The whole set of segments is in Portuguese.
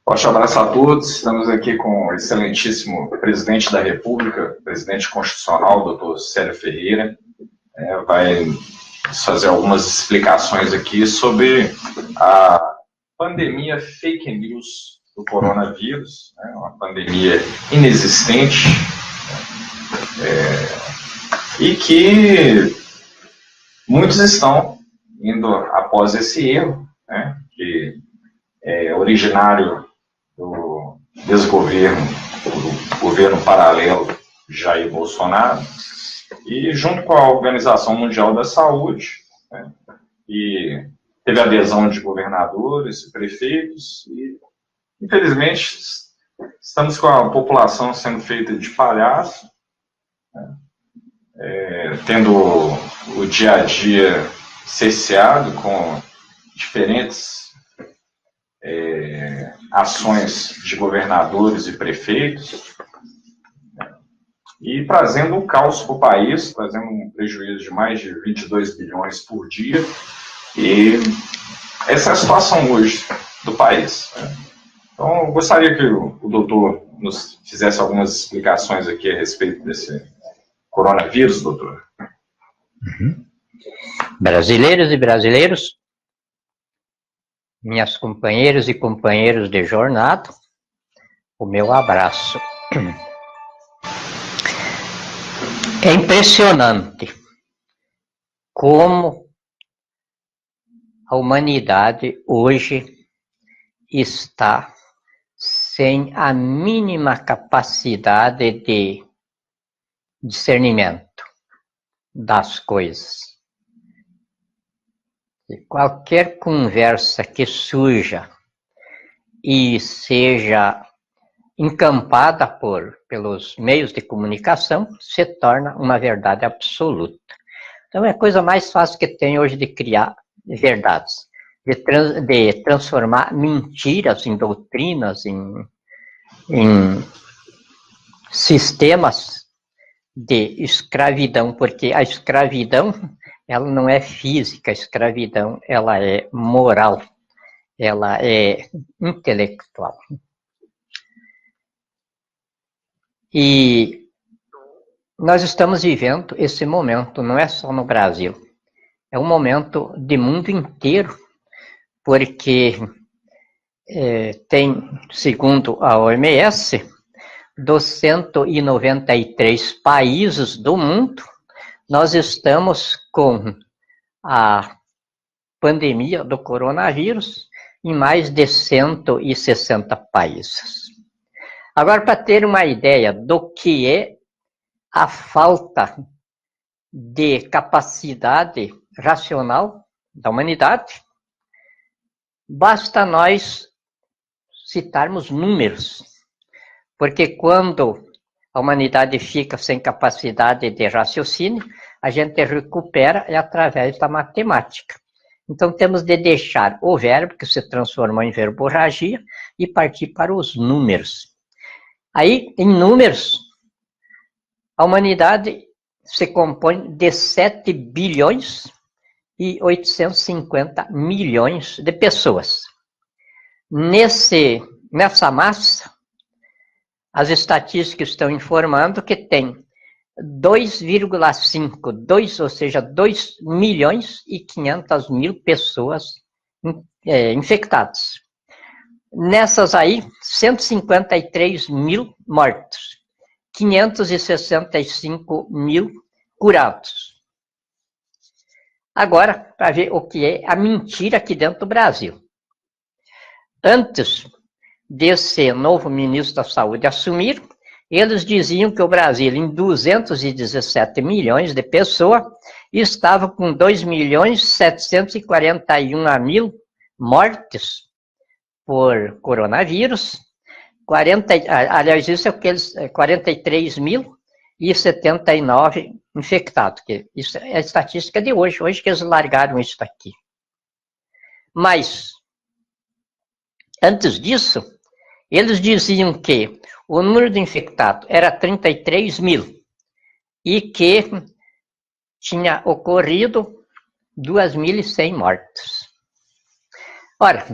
Forte abraço a todos. Estamos aqui com o excelentíssimo presidente da República, presidente constitucional, doutor Célio Ferreira. Vai nos fazer algumas explicações aqui sobre a pandemia fake news do coronavírus, né? Uma pandemia inexistente, e que muitos estão indo após esse erro, né? Que é originário do desgoverno, do governo paralelo Jair Bolsonaro, e junto com a Organização Mundial da Saúde, né, e teve adesão de governadores e prefeitos, e infelizmente estamos com a população sendo feita de palhaço, né, tendo o dia a dia cerceado com diferentes ações de governadores e prefeitos, e trazendo um caos para o país, trazendo um prejuízo de mais de 22 bilhões por dia, e essa é a situação hoje do país. Então, eu gostaria que o doutor nos fizesse algumas explicações aqui a respeito desse coronavírus, doutor. Brasileiras e brasileiros, minhas companheiras e companheiros de jornada, o meu abraço. É impressionante como a humanidade hoje está sem a mínima capacidade de discernimento das coisas. E qualquer conversa que surja e seja encampada pelos meios de comunicação se torna uma verdade absoluta. Então é a coisa mais fácil que tem hoje de criar verdades, de transformar mentiras em doutrinas, em sistemas de escravidão, porque a escravidão ela não é física, a escravidão ela é moral, ela é intelectual. E nós estamos vivendo esse momento, não é só no Brasil, é um momento de mundo inteiro, porque tem, segundo a OMS, dos 193 países do mundo, nós estamos com a pandemia do coronavírus em mais de 160 países. Agora, para ter uma ideia do que é a falta de capacidade racional da humanidade, basta nós citarmos números, porque quando a humanidade fica sem capacidade de raciocínio, a gente recupera através da matemática. Então, temos de deixar o verbo, que se transformou em verborragia, e partir para os números. Aí, em números, a humanidade se compõe de 7 bilhões e 850 milhões de pessoas. Nessa massa, as estatísticas estão informando que tem 2,5, ou seja, 2 milhões e 500 mil pessoas infectadas. Nessas aí, 153 mil mortos, 565 mil curados. Agora, para ver o que é a mentira aqui dentro do Brasil. Antes desse novo ministro da Saúde assumir, eles diziam que o Brasil, em 217 milhões de pessoas, estava com 2.741.000 mortes por coronavírus, aliás, isso é o que eles, 43.079 infectados, que isso é a estatística de hoje que eles largaram isso daqui. Mas, antes disso, eles diziam que o número de infectados era 33 mil e que tinha ocorrido 2.100 mortes. Ora,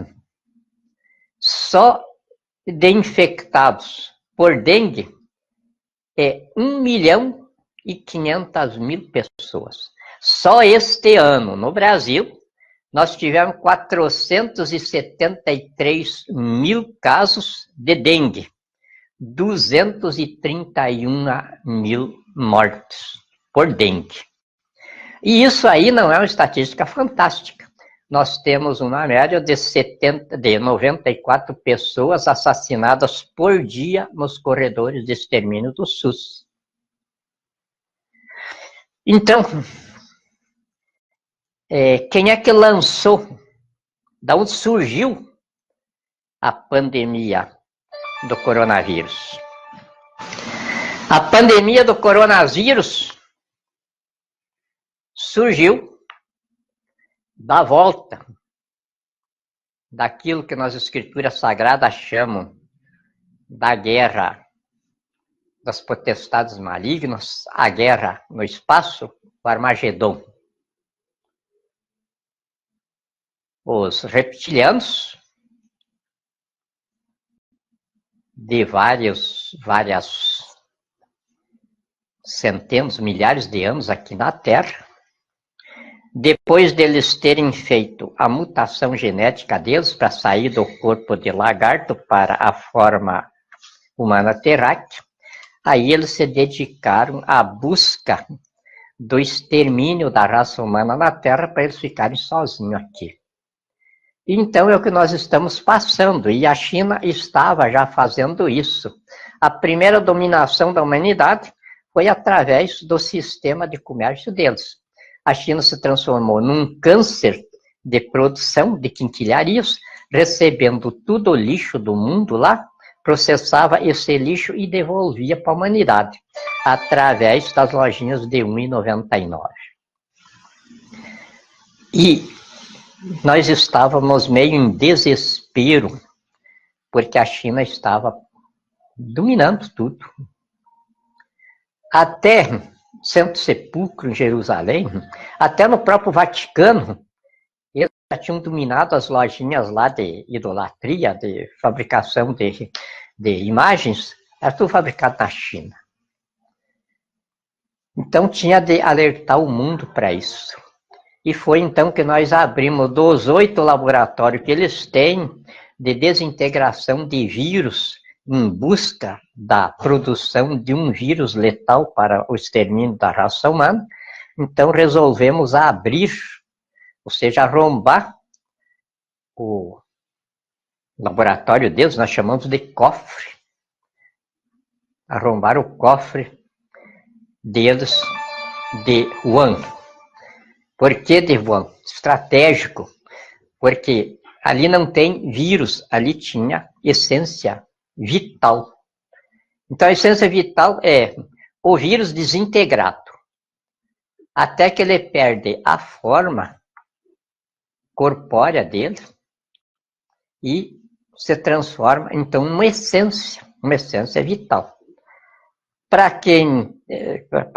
só de infectados por dengue é 1.500.000 pessoas. Só este ano, no Brasil, nós tivemos 473 mil casos de dengue, 231 mil mortes por dengue. E isso aí não é uma estatística fantástica. Nós temos uma média de 94 pessoas assassinadas por dia nos corredores de extermínio do SUS. Então, quem é que lançou, da onde surgiu a pandemia do coronavírus? A pandemia do coronavírus surgiu da volta daquilo que nas escrituras sagradas chamam da guerra das potestades malignas, a guerra no espaço, o Armagedon. Os reptilianos, de várias centenas, milhares de anos aqui na Terra, depois deles terem feito a mutação genética deles para sair do corpo de lagarto para a forma humana terráquea, aí eles se dedicaram à busca do extermínio da raça humana na Terra para eles ficarem sozinhos aqui. Então é o que nós estamos passando, e a China estava já fazendo isso. A primeira dominação da humanidade foi através do sistema de comércio deles. A China se transformou num câncer de produção de quinquilharias, recebendo todo o lixo do mundo lá, processava esse lixo e devolvia para a humanidade, através das lojinhas de R$ 1,99. E nós estávamos meio em desespero, porque a China estava dominando tudo. Até Santo Sepulcro, em Jerusalém, até no próprio Vaticano, eles já tinham dominado as lojinhas lá de idolatria, de fabricação de imagens, era tudo fabricado na China. Então tinha de alertar o mundo para isso. E foi então que nós abrimos dos 8 laboratórios que eles têm de desintegração de vírus em busca da produção de um vírus letal para o extermínio da raça humana. Então resolvemos abrir, ou seja, arrombar o laboratório deles, nós chamamos de cofre. Arrombar o cofre deles de Wuhan. Por que de Wuhan? Estratégico, porque ali não tem vírus, ali tinha essência vital. Então a essência vital é o vírus desintegrado, até que ele perde a forma corpórea dele e se transforma então numa essência vital. Para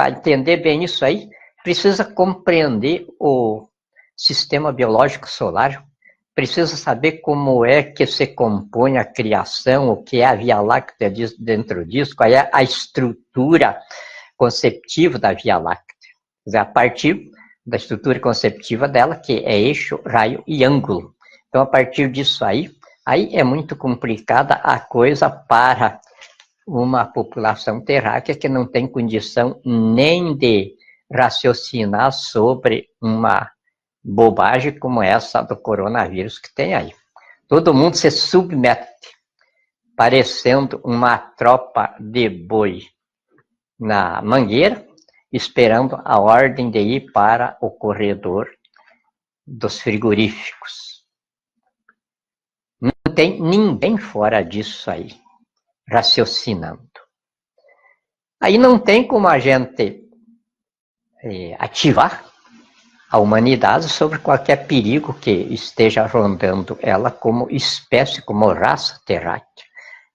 entender bem isso aí, precisa compreender o sistema biológico solar, precisa saber como é que se compõe a criação, o que é a Via Láctea dentro disso, qual é a estrutura conceptiva da Via Láctea. A partir da estrutura conceptiva dela, que é eixo, raio e ângulo. Então, a partir disso aí é muito complicada a coisa para uma população terráquea que não tem condição nem de raciocinar sobre uma bobagem como essa do coronavírus que tem aí. Todo mundo se submete, parecendo uma tropa de boi na mangueira, esperando a ordem de ir para o corredor dos frigoríficos. Não tem ninguém fora disso aí, raciocinando. Aí não tem como a gente ativar a humanidade sobre qualquer perigo que esteja rondando ela como espécie, como raça terráquea.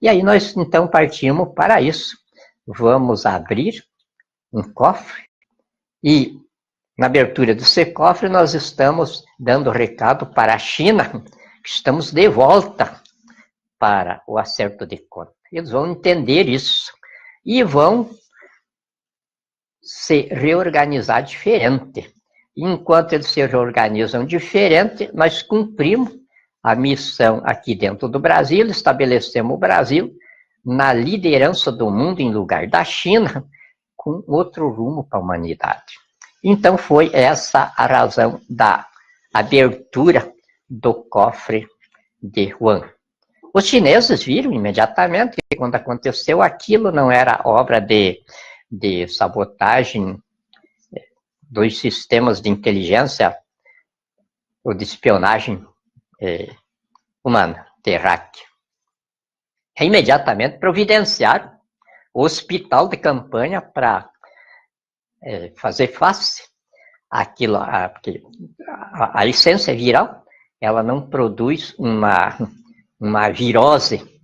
E aí nós então partimos para isso. Vamos abrir um cofre e na abertura desse cofre nós estamos dando recado para a China que estamos de volta para o acerto de conta. Eles vão entender isso e vão se reorganizar diferente. Enquanto eles se reorganizam diferente, nós cumprimos a missão aqui dentro do Brasil, estabelecemos o Brasil na liderança do mundo em lugar da China, com outro rumo para a humanidade. Então foi essa a razão da abertura do cofre de Wuhan. Os chineses viram imediatamente que quando aconteceu aquilo não era obra de sabotagem dos sistemas de inteligência ou de espionagem humana, terráquea. Imediatamente providenciaram o hospital de campanha para fazer face àquilo, porque a essência viral, ela não produz uma virose,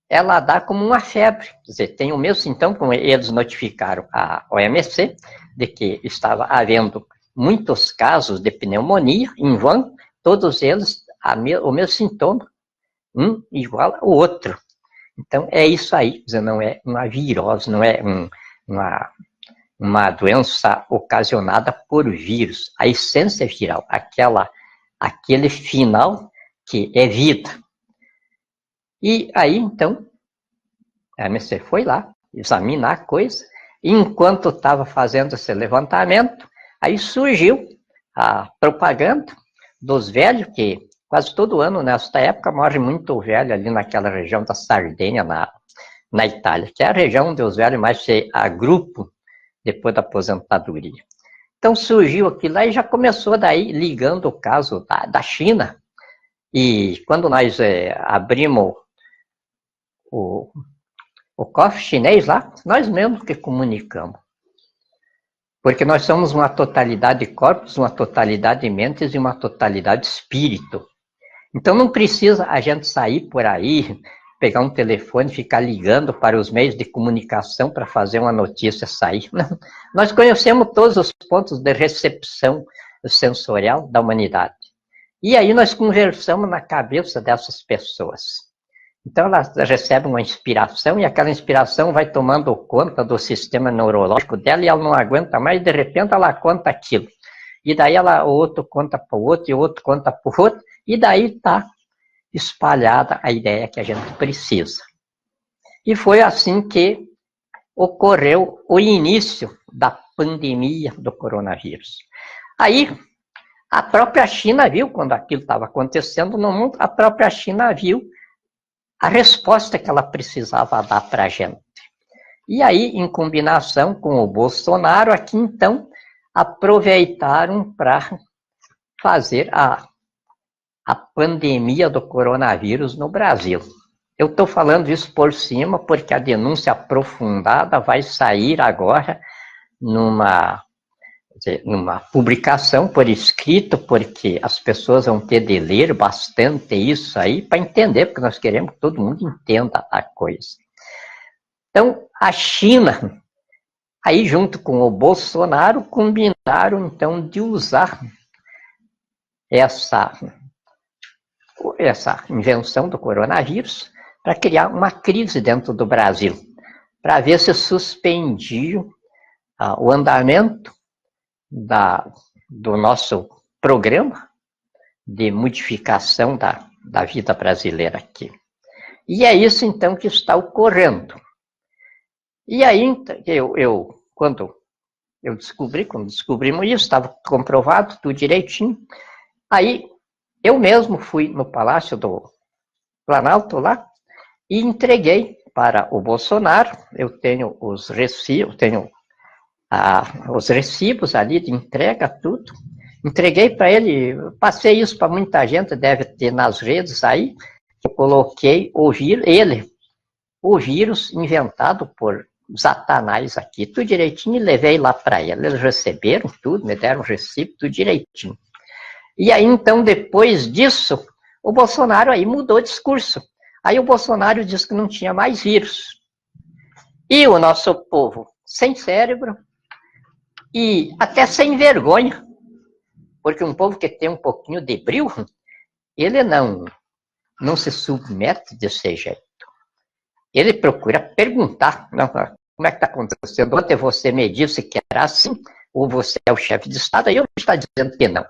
ela dá como uma febre. Quer dizer, tem o mesmo sintoma, como eles notificaram a OMS, de que estava havendo muitos casos de pneumonia em Wuhan, todos eles o mesmo sintoma, um igual ao outro. Então, é isso aí, quer dizer, não é uma virose, não é uma doença ocasionada por vírus. A essência viral, aquele final que é vida. E aí, então, a OMS foi lá examinar a coisa, e enquanto estava fazendo esse levantamento, aí surgiu a propaganda dos velhos, que quase todo ano, nesta época, morre muito velho ali naquela região da Sardenha, na Itália, que é a região onde os velhos mais se agrupam depois da aposentadoria. Então surgiu aquilo lá e já começou daí ligando o caso da China. E quando nós abrimos o cofre chinês lá, nós mesmos que comunicamos. Porque nós somos uma totalidade de corpos, uma totalidade de mentes e uma totalidade de espírito. Então não precisa a gente sair por aí, pegar um telefone e ficar ligando para os meios de comunicação para fazer uma notícia sair. Não. Nós conhecemos todos os pontos de recepção sensorial da humanidade. E aí nós conversamos na cabeça dessas pessoas. Então elas recebem uma inspiração e aquela inspiração vai tomando conta do sistema neurológico dela e ela não aguenta mais e de repente ela conta aquilo. E daí o outro conta para o outro e o outro conta para o outro e daí está espalhada a ideia que a gente precisa. E foi assim que ocorreu o início da pandemia do coronavírus. Aí a própria China viu, quando aquilo estava acontecendo no mundo, a própria China viu a resposta que ela precisava dar para a gente. E aí, em combinação com o Bolsonaro, aqui então, aproveitaram para fazer a pandemia do coronavírus no Brasil. Eu estou falando isso por cima porque a denúncia aprofundada vai sair agora numa publicação por escrito, porque as pessoas vão ter de ler bastante isso aí para entender, porque nós queremos que todo mundo entenda a coisa. Então, a China, aí junto com o Bolsonaro, combinaram então de usar essa invenção do coronavírus para criar uma crise dentro do Brasil, para ver se suspendia o andamento do nosso programa de modificação da vida brasileira aqui. E é isso, então, que está ocorrendo. E aí, quando descobrimos isso, estava comprovado tudo direitinho, aí eu mesmo fui no Palácio do Planalto lá e entreguei para o Bolsonaro, eu tenho os recibos, os recibos ali de entrega, tudo. Entreguei para ele, passei isso para muita gente, deve ter nas redes aí. Eu coloquei o vírus inventado por Satanás aqui, tudo direitinho, e levei lá para ele. Eles receberam tudo, me deram o recibo, tudo direitinho. E aí, então, depois disso, o Bolsonaro aí mudou de discurso. Aí o Bolsonaro disse que não tinha mais vírus. E o nosso povo, sem cérebro, e até sem vergonha, porque um povo que tem um pouquinho de brio, ele não não se submete desse jeito. Ele procura perguntar, não, como é que está acontecendo? Ontem você me disse que era assim, ou você é o chefe de Estado, aí eu estou dizendo que não.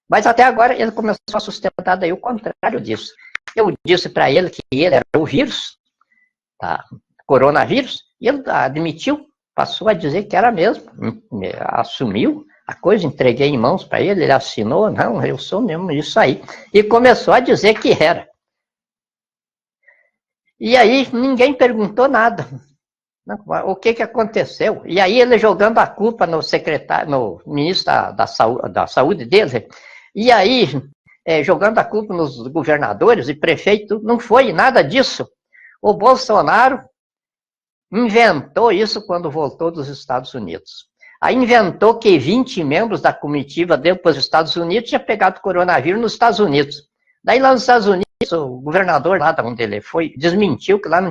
Mas até agora ele começou a sustentar daí o contrário disso. Eu disse para ele que ele era o vírus, tá? Coronavírus, e ele admitiu, passou a dizer que era mesmo, assumiu a coisa, entreguei em mãos para ele, ele assinou, não, eu sou mesmo isso aí. E começou a dizer que era. E aí ninguém perguntou nada. O que aconteceu? E aí ele jogando a culpa no secretário, no ministro da saúde dele, e aí jogando a culpa nos governadores e prefeitos, não foi nada disso. O Bolsonaro inventou isso quando voltou dos Estados Unidos. Aí inventou que 20 membros da comitiva dele para os Estados Unidos tinha pegado coronavírus nos Estados Unidos. Daí lá nos Estados Unidos, o governador lá de onde ele foi, desmentiu que lá não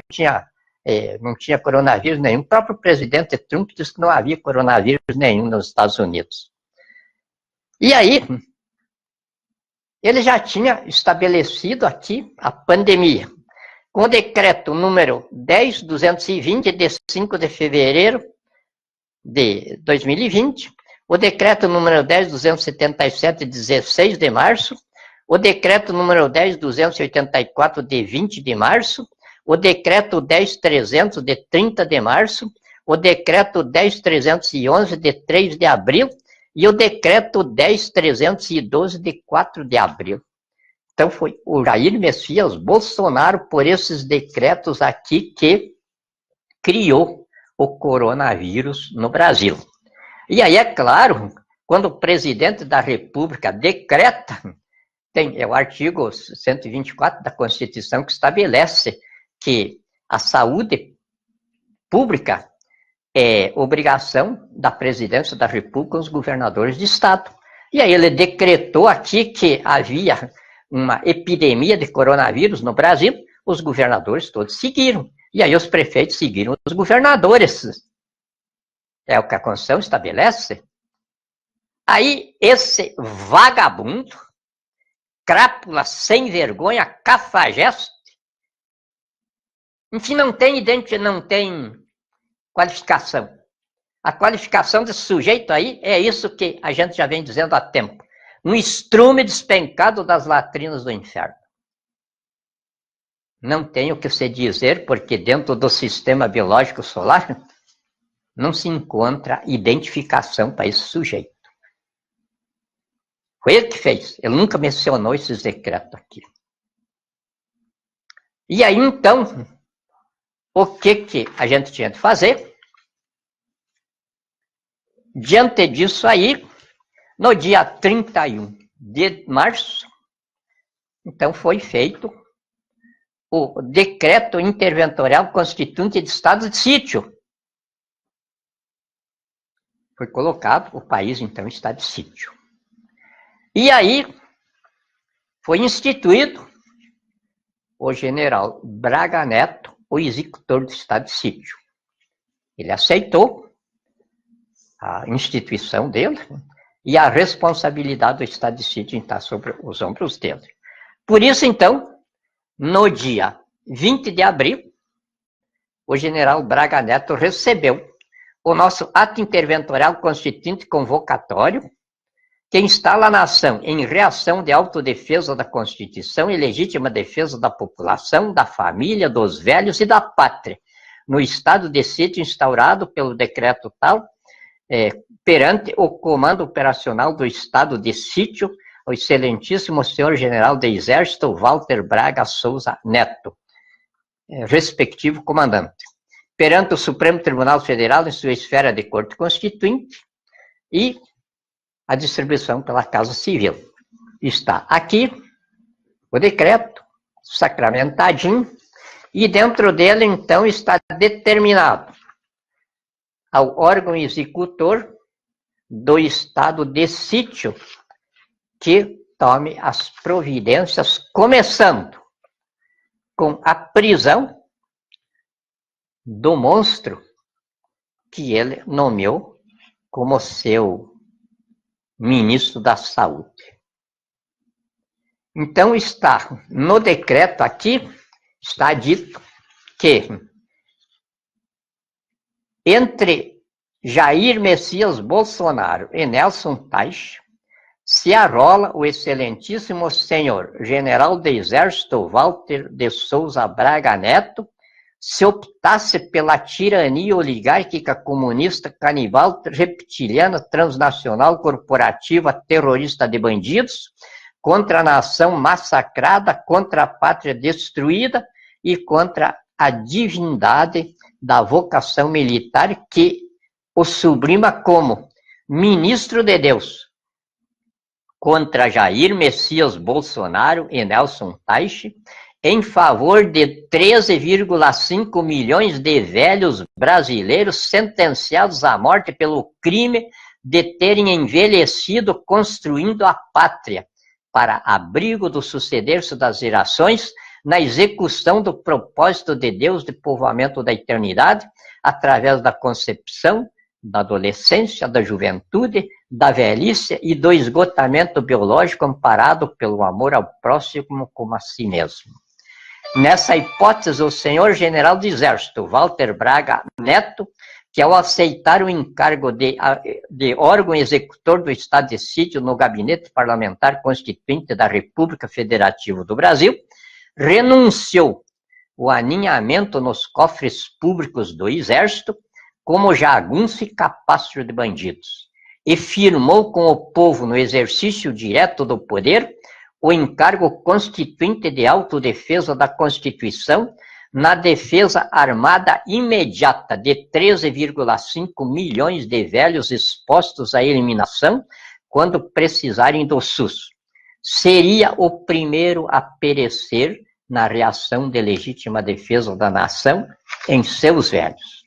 tinha coronavírus nenhum. O próprio presidente Trump disse que não havia coronavírus nenhum nos Estados Unidos. E aí, ele já tinha estabelecido aqui a pandemia. Com o decreto número 10.220, de 5 de fevereiro de 2020, o decreto número 10.277, de 16 de março, o decreto número 10.284, de 20 de março, o decreto 10.300, de 30 de março, o decreto 10.311, de 3 de abril, e o decreto 10.312, de 4 de abril. Então foi o Jair Messias Bolsonaro, por esses decretos aqui, que criou o coronavírus no Brasil. E aí, é claro, quando o presidente da República decreta, tem o artigo 124 da Constituição que estabelece que a saúde pública é obrigação da presidência da República com os governadores de Estado. E aí ele decretou aqui que havia uma epidemia de coronavírus no Brasil, os governadores todos seguiram. E aí os prefeitos seguiram os governadores. É o que a Constituição estabelece. Aí esse vagabundo, crápula, sem vergonha, cafajeste, enfim, não tem qualificação. A qualificação desse sujeito aí é isso que a gente já vem dizendo há tempo. Um estrume despencado das latrinas do inferno. Não tem o que se dizer, porque dentro do sistema biológico solar não se encontra identificação para esse sujeito. Foi ele que fez. Ele nunca mencionou esses decretos aqui. E aí, então, o que a gente tinha de fazer? Diante disso aí, no dia 31 de março, então foi feito o decreto interventorial constituinte de estado de sítio. Foi colocado o país, então, em estado de sítio. E aí foi instituído o general Braga Neto, o executor do estado de sítio. Ele aceitou a instituição dele e a responsabilidade do estado de sítio está sobre os ombros dele. Por isso, então, no dia 20 de abril, o general Braga Neto recebeu o nosso ato interventorial constituinte convocatório, que instala a nação em reação de autodefesa da Constituição e legítima defesa da população, da família, dos velhos e da pátria, no estado de sítio instaurado pelo decreto tal, perante o Comando Operacional do Estado de Sítio, o excelentíssimo senhor general de Exército Walter Braga Souza Neto, respectivo comandante, perante o Supremo Tribunal Federal em sua esfera de Corte Constituinte e a distribuição pela Casa Civil. Está aqui o decreto, sacramentadinho, e dentro dele, então, está determinado ao órgão executor do estado de sítio que tome as providências, começando com a prisão do monstro que ele nomeou como seu ministro da Saúde. Então está no decreto aqui, está dito que entre Jair Messias Bolsonaro e Nelson Teich se arrola o excelentíssimo senhor general do Exército Walter de Souza Braga Neto, se optasse pela tirania oligárquica comunista, canibal, reptiliana, transnacional, corporativa, terrorista de bandidos, contra a nação massacrada, contra a pátria destruída e contra a divindade da vocação militar que o sublima como ministro de Deus, contra Jair Messias Bolsonaro e Nelson Teich, em favor de 13,5 milhões de velhos brasileiros sentenciados à morte pelo crime de terem envelhecido construindo a pátria, para abrigo do suceder-se das gerações, na execução do propósito de Deus de povoamento da eternidade, através da concepção, da adolescência, da juventude, da velhice e do esgotamento biológico amparado pelo amor ao próximo como a si mesmo. Nessa hipótese, o senhor general do Exército, Walter Braga Neto, que ao aceitar o encargo de órgão executor do Estado de Sítio no Gabinete Parlamentar Constituinte da República Federativa do Brasil, renunciou o aninhamento nos cofres públicos do Exército como jagunço e capastro de bandidos, e firmou com o povo no exercício direto do poder o encargo constituinte de autodefesa da Constituição na defesa armada imediata de 13,5 milhões de velhos expostos à eliminação quando precisarem do SUS. Seria o primeiro a perecer na reação de legítima defesa da nação em seus velhos.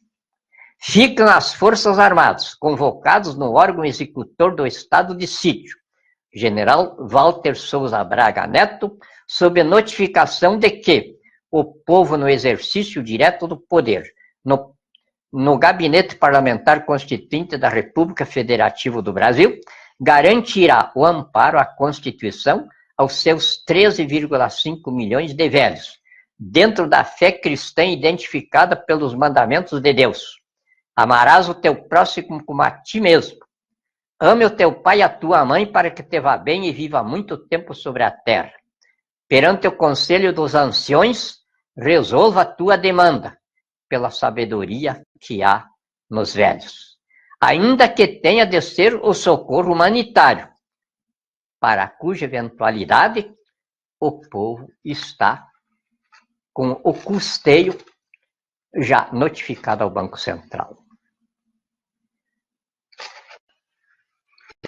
Ficam as Forças Armadas, convocados no órgão executor do Estado de Sítio, general Walter Souza Braga Neto, sob notificação de que o povo no exercício direto do poder, no Gabinete Parlamentar Constituinte da República Federativa do Brasil, garantirá o amparo à Constituição aos seus 13,5 milhões de velhos, dentro da fé cristã identificada pelos mandamentos de Deus. Amarás o teu próximo como a ti mesmo. Ame o teu pai e a tua mãe para que te vá bem e viva muito tempo sobre a terra. Perante o conselho dos anciões, resolva a tua demanda, pela sabedoria que há nos velhos. Ainda que tenha de ser o socorro humanitário, para cuja eventualidade o povo está com o custeio já notificado ao Banco Central.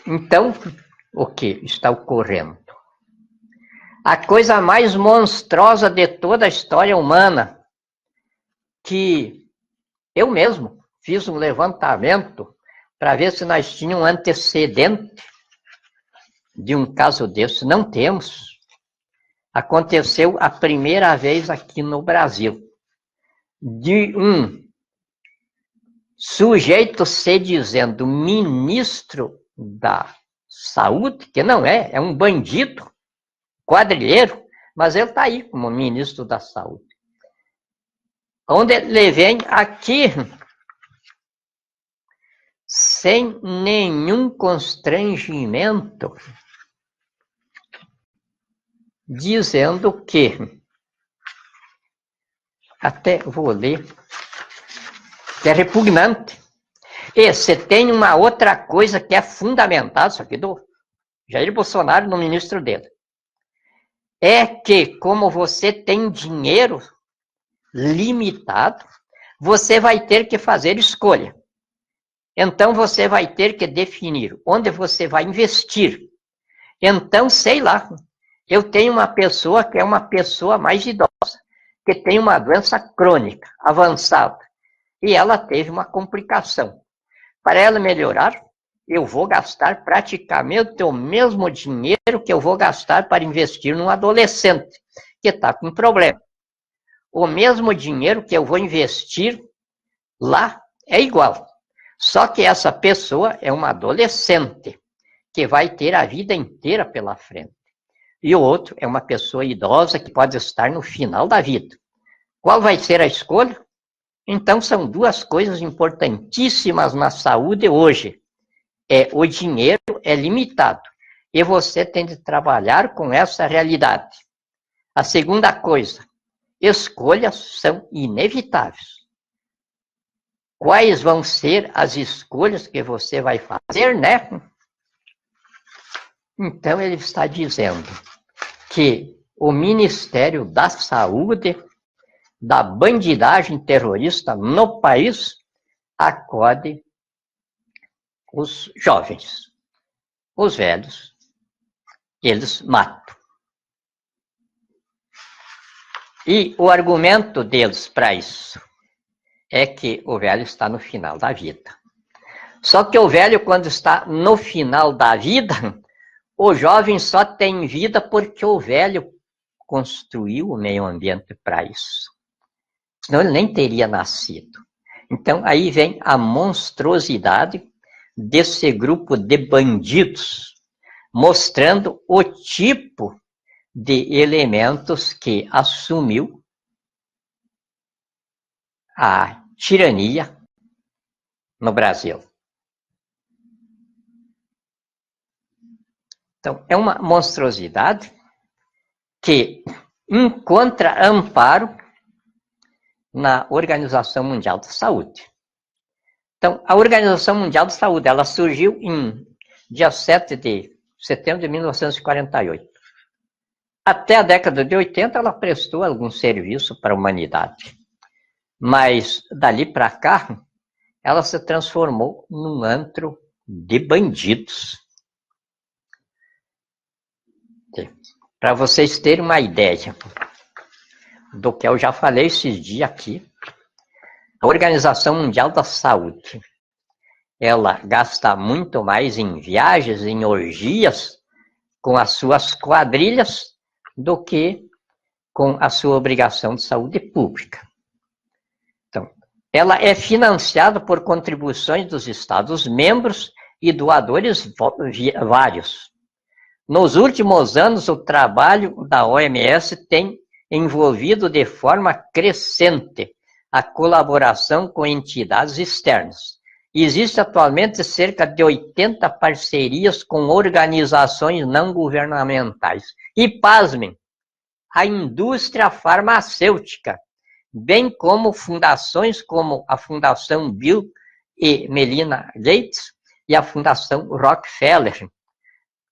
Então, o que está ocorrendo? A coisa mais monstruosa de toda a história humana, que eu mesmo fiz um levantamento para ver se nós tínhamos um antecedente de um caso desse. Não temos. Aconteceu a primeira vez aqui no Brasil, de um sujeito se dizendo ministro da Saúde, que não é um bandido, quadrilheiro, mas ele está aí como ministro da Saúde. Onde ele vem aqui sem nenhum constrangimento, dizendo que, até vou ler, que é repugnante. E você tem uma outra coisa que é fundamental, isso aqui do Jair Bolsonaro no ministro dele, é que como você tem dinheiro limitado, você vai ter que fazer escolha. Então você vai ter que definir onde você vai investir. Então, sei lá, eu tenho uma pessoa que é uma pessoa mais idosa, que tem uma doença crônica, avançada, e ela teve uma complicação. Para ela melhorar, eu vou gastar praticamente o mesmo dinheiro que eu vou gastar para investir num adolescente que está com problema. O mesmo dinheiro que eu vou investir lá é igual. Só que essa pessoa é uma adolescente que vai ter a vida inteira pela frente. e o outro é uma pessoa idosa que pode estar no final da vida. Qual vai ser a escolha? Então, são duas coisas importantíssimas na saúde hoje. O dinheiro é limitado, e você tem de trabalhar com essa realidade. A segunda coisa, escolhas são inevitáveis. Quais vão ser as escolhas que você vai fazer, né? Então, ele está dizendo que o Ministério da Saúde, da bandidagem terrorista no país, acode os jovens. Os velhos, eles matam. E o argumento deles para isso é que o velho está no final da vida. Só que o velho, quando está no final da vida, o jovem só tem vida porque o velho construiu o meio ambiente para isso. Senão ele nem teria nascido. Então, aí vem a monstruosidade desse grupo de bandidos, mostrando o tipo de elementos que assumiu a tirania no Brasil. Então, é uma monstruosidade que encontra amparo na Organização Mundial da Saúde. Então, a Organização Mundial da Saúde, ela surgiu em dia 7 de setembro de 1948. Até a década de 80, ela prestou algum serviço para a humanidade. Mas, dali para cá, ela se transformou num antro de bandidos. Para vocês terem uma ideia do que eu já falei esses dias aqui, a Organização Mundial da Saúde, ela gasta muito mais em viagens, em orgias, com as suas quadrilhas, do que com a sua obrigação de saúde pública. Então, ela é financiada por contribuições dos Estados-membros e doadores vários. Nos últimos anos, o trabalho da OMS tem envolvido de forma crescente a colaboração com entidades externas. Existe atualmente cerca de 80 parcerias com organizações não governamentais. E, pasmem, a indústria farmacêutica, bem como fundações como a Fundação Bill e Melinda Gates e a Fundação Rockefeller.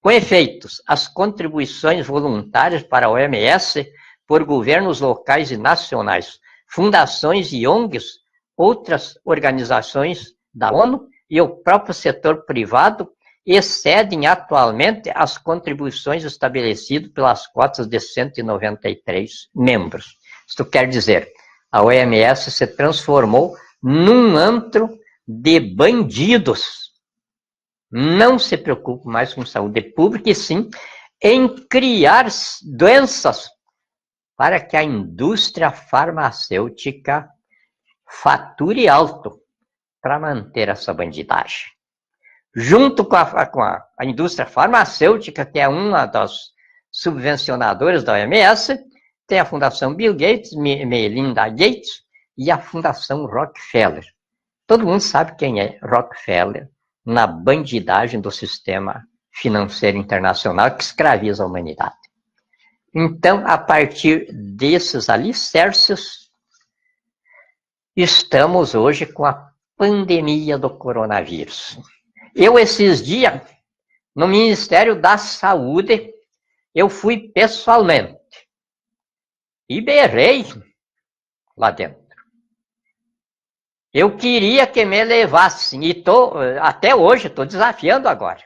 Com efeitos, as contribuições voluntárias para a OMS por governos locais e nacionais, fundações e ONGs, outras organizações da ONU e o próprio setor privado excedem atualmente as contribuições estabelecidas pelas cotas de 193 membros. Isto quer dizer, a OMS se transformou num antro de bandidos. Não se preocupa mais com saúde pública, e sim em criar doenças para que a indústria farmacêutica fature alto para manter essa bandidagem. Junto com a indústria farmacêutica, que é uma das subvencionadoras da OMS, tem a Fundação Bill Gates, Melinda Gates e a Fundação Rockefeller. Todo mundo sabe quem é Rockefeller na bandidagem do sistema financeiro internacional que escraviza a humanidade. Então, a partir desses alicerces, estamos hoje com a pandemia do coronavírus. Eu, esses dias, no Ministério da Saúde, eu fui pessoalmente e berrei lá dentro. Eu queria que me levassem, e até hoje estou desafiando agora.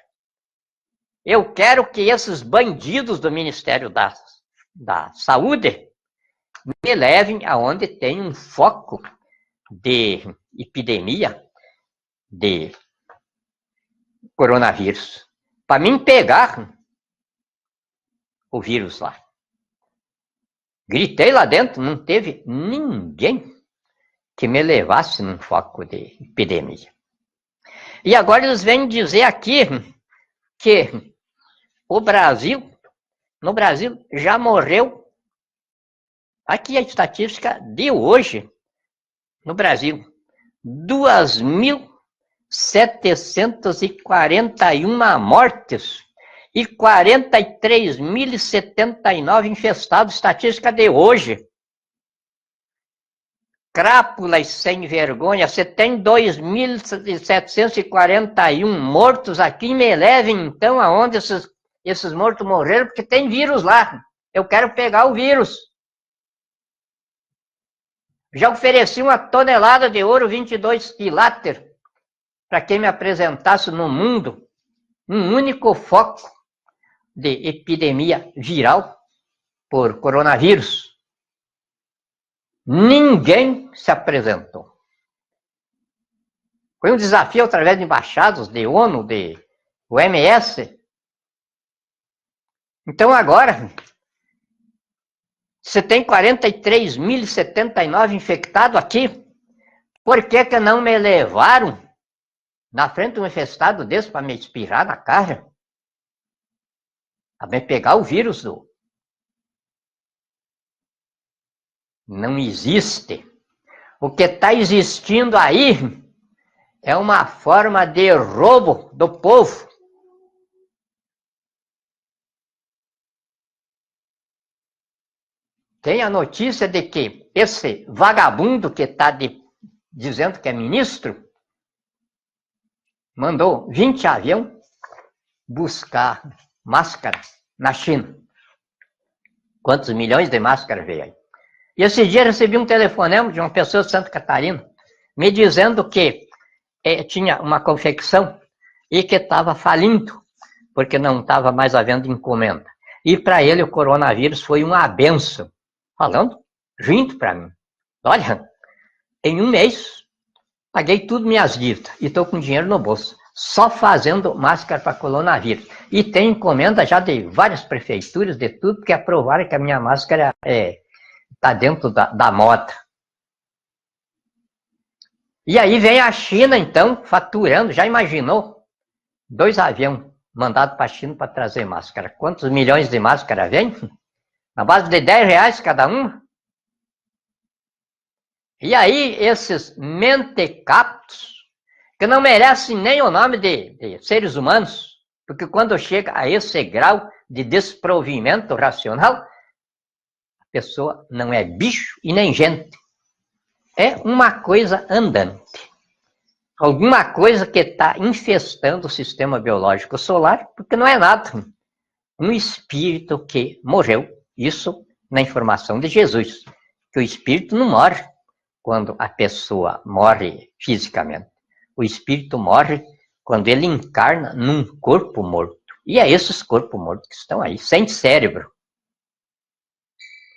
Eu quero que esses bandidos do Ministério da Saúde me levem aonde tem um foco de epidemia de coronavírus, para mim pegar o vírus lá. Gritei lá dentro, não teve ninguém que me levasse num foco de epidemia. E agora eles vêm dizer aqui que o Brasil no Brasil já morreu. Aqui a estatística de hoje, no Brasil, 2.741 mortes e 43.079 infestados, estatística de hoje. Crápulas sem vergonha, você tem 2.741 mortos aqui, me levem então aonde esses mortos morreram, porque tem vírus lá. Eu quero pegar o vírus. Já ofereci 1 tonelada de ouro, 22 quilates, para quem me apresentasse no mundo um único foco de epidemia viral por coronavírus. Ninguém se apresentou. Foi um desafio através de embaixadas, de ONU, de OMS. Então agora, você tem 43.079 infectados aqui. Por que não me levaram na frente de um infestado desse para me espirrar na cara? Para me pegar o vírus do... Não existe. O que está existindo aí é uma forma de roubo do povo. Tem a notícia de que esse vagabundo que está dizendo que é ministro mandou 20 aviões buscar máscara na China. Quantos milhões de máscaras veio aí? E esse dia eu recebi um telefonema de uma pessoa de Santa Catarina me dizendo que tinha uma confecção e que estava falindo, porque não estava mais havendo encomenda. E para ele o coronavírus foi uma benção. Falando junto para mim. Olha, em um mês, paguei tudo minhas dívidas e estou com dinheiro no bolso, só fazendo máscara para coronavírus. E tem encomenda já de várias prefeituras, de tudo, que aprovaram que a minha máscara está dentro da moda. E aí vem a China, então, faturando, já imaginou? 2 aviões mandados para a China para trazer máscara. Quantos milhões de máscara vem? Na base de R$10 cada uma. E aí, esses mentecaptos, que não merecem nem o nome de seres humanos, porque quando chega a esse grau de desprovimento racional, a pessoa não é bicho e nem gente. É uma coisa andante. Alguma coisa que está infestando o sistema biológico solar, porque não é nada. Um espírito que morreu. Isso na informação de Jesus, que o espírito não morre quando a pessoa morre fisicamente. O espírito morre quando ele encarna num corpo morto. E é esses corpos mortos que estão aí, sem cérebro.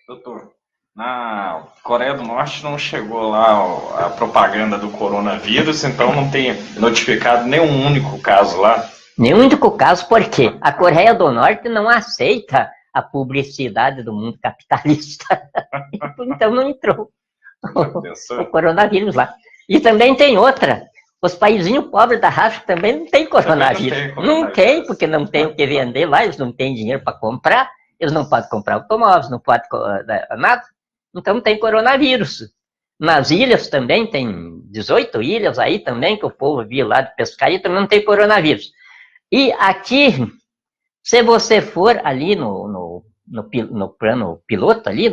Doutor, na Coreia do Norte não chegou lá a propaganda do coronavírus, então não tem notificado nenhum único caso lá? Nenhum único caso, por quê? A Coreia do Norte não aceita a publicidade do mundo capitalista. Então não entrou o coronavírus lá. E também tem outra. Os paizinhos pobres da África também não tem coronavírus. Não tem, porque não tem o que vender lá, eles não têm dinheiro para comprar, eles não podem comprar automóveis, não podem nada. Então não tem coronavírus. Nas ilhas também, tem 18 ilhas aí também, que o povo via lá de pescar, e também não tem coronavírus. E aqui, se você for ali no plano piloto, ali,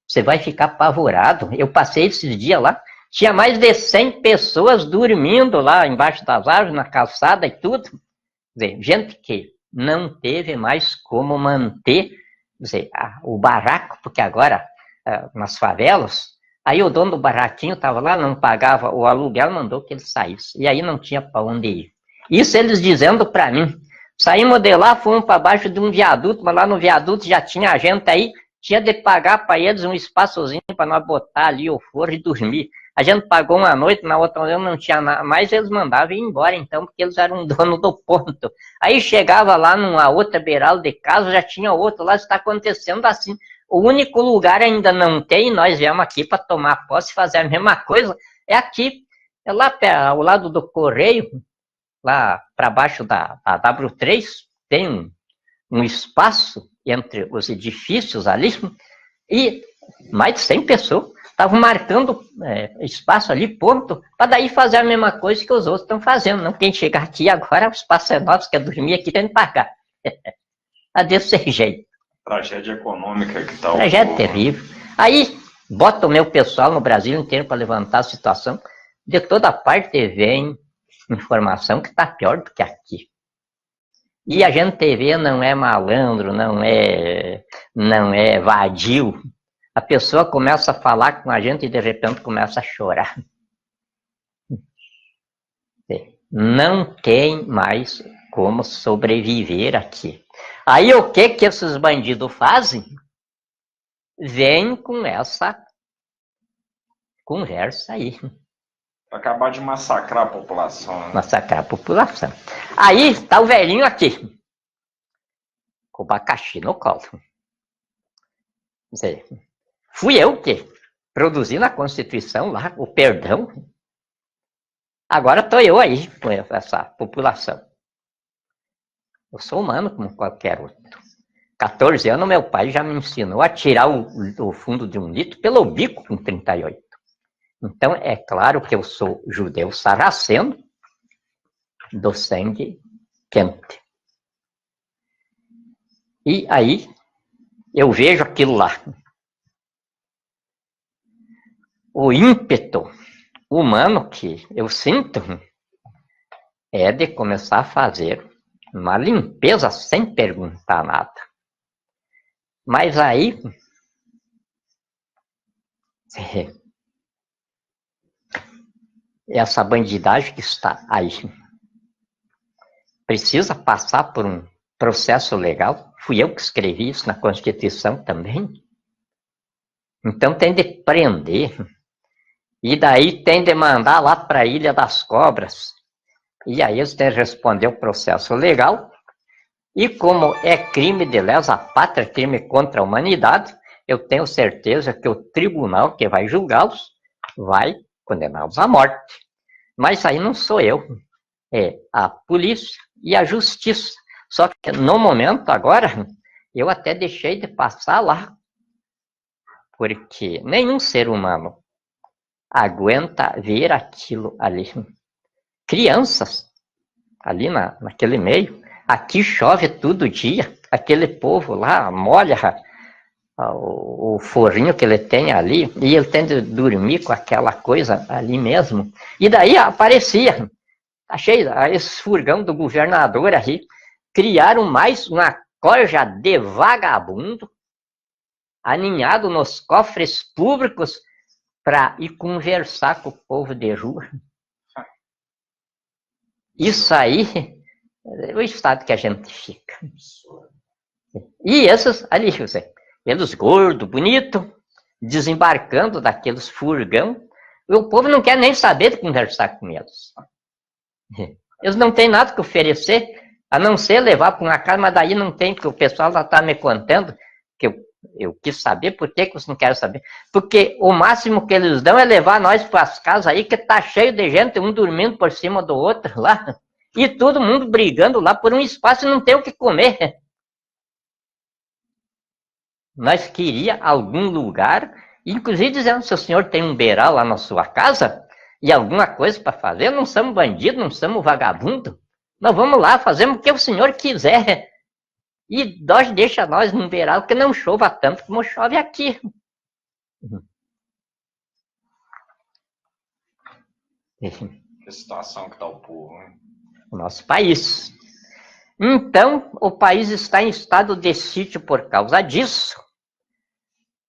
você vai ficar apavorado. Eu passei esses dias lá, tinha mais de 100 pessoas dormindo lá embaixo das árvores, na calçada e tudo. Quer dizer, gente que não teve mais como manter, quer dizer, o barraco, porque agora, nas favelas, aí o dono do barraquinho estava lá, não pagava o aluguel, mandou que ele saísse. E aí não tinha para onde ir. Isso eles dizendo para mim. Saímos de lá, fomos para baixo de um viaduto, mas lá no viaduto já tinha gente aí, tinha de pagar para eles um espaçozinho para nós botar ali o forro e dormir. A gente pagou uma noite, na outra noite não tinha nada, mas eles mandavam ir embora então, porque eles eram dono do ponto. Aí chegava lá numa outra beiral de casa, já tinha outro lá, está acontecendo assim. O único lugar ainda não tem, nós viemos aqui para tomar posse e fazer a mesma coisa, é aqui, é lá ao lado do Correio, lá para baixo da W3, tem um espaço entre os edifícios ali, e mais de 100 pessoas estavam marcando espaço ali, ponto, para daí fazer a mesma coisa que os outros estão fazendo. Não, quem chegar aqui agora, o espaço é nosso, quer dormir aqui, tem que pagar. É desse jeito. Tragédia econômica que está. Tragédia terrível. Aí, bota o meu pessoal no Brasil inteiro para levantar a situação. De toda parte vem informação que está pior do que aqui. E a gente vê, não é malandro, não é vadio. A pessoa começa a falar com a gente e de repente começa a chorar. Não tem mais como sobreviver aqui. Aí o que esses bandidos fazem? Vêm com essa conversa aí. Para acabar de massacrar a população. Né? Massacrar a população. Aí está o velhinho aqui, com o abacaxi no colo. Quer dizer, fui eu que produzi na Constituição lá o perdão. Agora estou eu aí com essa população. Eu sou humano como qualquer outro. 14 anos, meu pai já me ensinou a tirar o fundo de um litro pelo bico com 38. Então, é claro que eu sou judeu sarraceno do sangue quente. E aí, eu vejo aquilo lá. O ímpeto humano que eu sinto é de começar a fazer uma limpeza sem perguntar nada. Mas aí, essa bandidagem que está aí precisa passar por um processo legal. Fui eu que escrevi isso na Constituição também. Então tem de prender. E daí tem de mandar lá para a Ilha das Cobras. E aí eles têm de responder o processo legal. E como é crime de lesa pátria, crime contra a humanidade, eu tenho certeza que o tribunal que vai julgá-los vai condená-los à morte. Mas aí não sou eu, é a polícia e a justiça. Só que no momento agora, eu até deixei de passar lá, porque nenhum ser humano aguenta ver aquilo ali. Crianças ali naquele meio. Aqui chove todo dia, aquele povo lá molha o forrinho que ele tem ali, e ele tem de dormir com aquela coisa ali mesmo. E daí aparecia, achei esse furgão do governador aí, criaram mais uma corja de vagabundo, aninhado nos cofres públicos, para ir conversar com o povo de rua. Isso aí é o estado que a gente fica. E esses ali, José, eles gordos, bonitos, desembarcando daqueles furgão, e o povo não quer nem saber de conversar com eles. Eles não têm nada que oferecer, a não ser levar para uma casa, mas daí não tem, porque o pessoal já está me contando, que eu quis saber, por que vocês não querem saber? Porque o máximo que eles dão é levar nós para as casas aí, que tá cheio de gente, um dormindo por cima do outro lá, e todo mundo brigando lá por um espaço e não tem o que comer. Nós queríamos algum lugar, inclusive dizendo, se o senhor tem um beiral lá na sua casa, e alguma coisa para fazer, não somos bandidos, não somos vagabundos, nós vamos lá, fazemos o que o senhor quiser. E nós deixa nós num beiral que não chova tanto como chove aqui. Que situação que está o povo, hein? O nosso país. Então, o país está em estado de sítio por causa disso.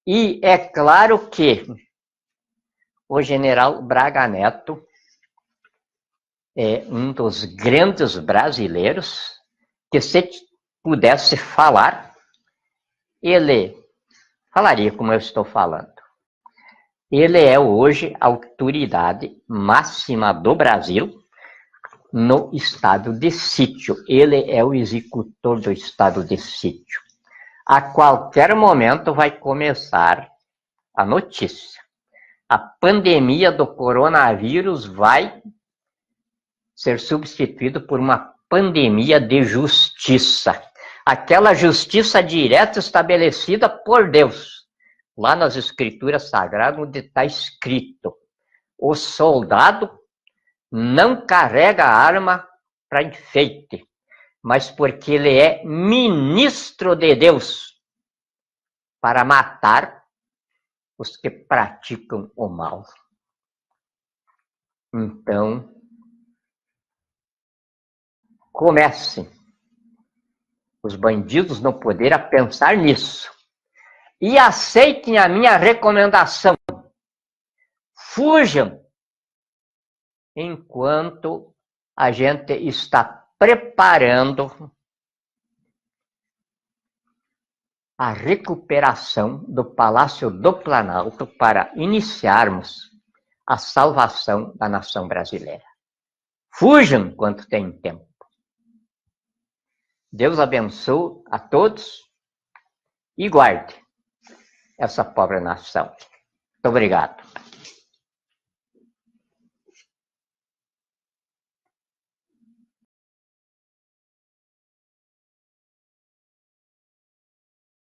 E é claro que o general Braga Neto é um dos grandes brasileiros que, se pudesse falar, ele falaria como eu estou falando. Ele é hoje a autoridade máxima do Brasil no estado de sítio. Ele é o executor do estado de sítio. A qualquer momento vai começar a notícia. A pandemia do coronavírus vai ser substituída por uma pandemia de justiça. aquela justiça direta estabelecida por Deus. Lá nas Escrituras Sagradas, onde está escrito: o soldado não carrega arma para enfeite, mas porque ele é ministro de Deus para matar os que praticam o mal. Então, comecem os bandidos no poder a pensar nisso e aceitem a minha recomendação. Fujam enquanto a gente está preparando a recuperação do Palácio do Planalto para iniciarmos a salvação da nação brasileira. Fujam enquanto tem tempo. Deus abençoe a todos e guarde essa pobre nação. Muito obrigado.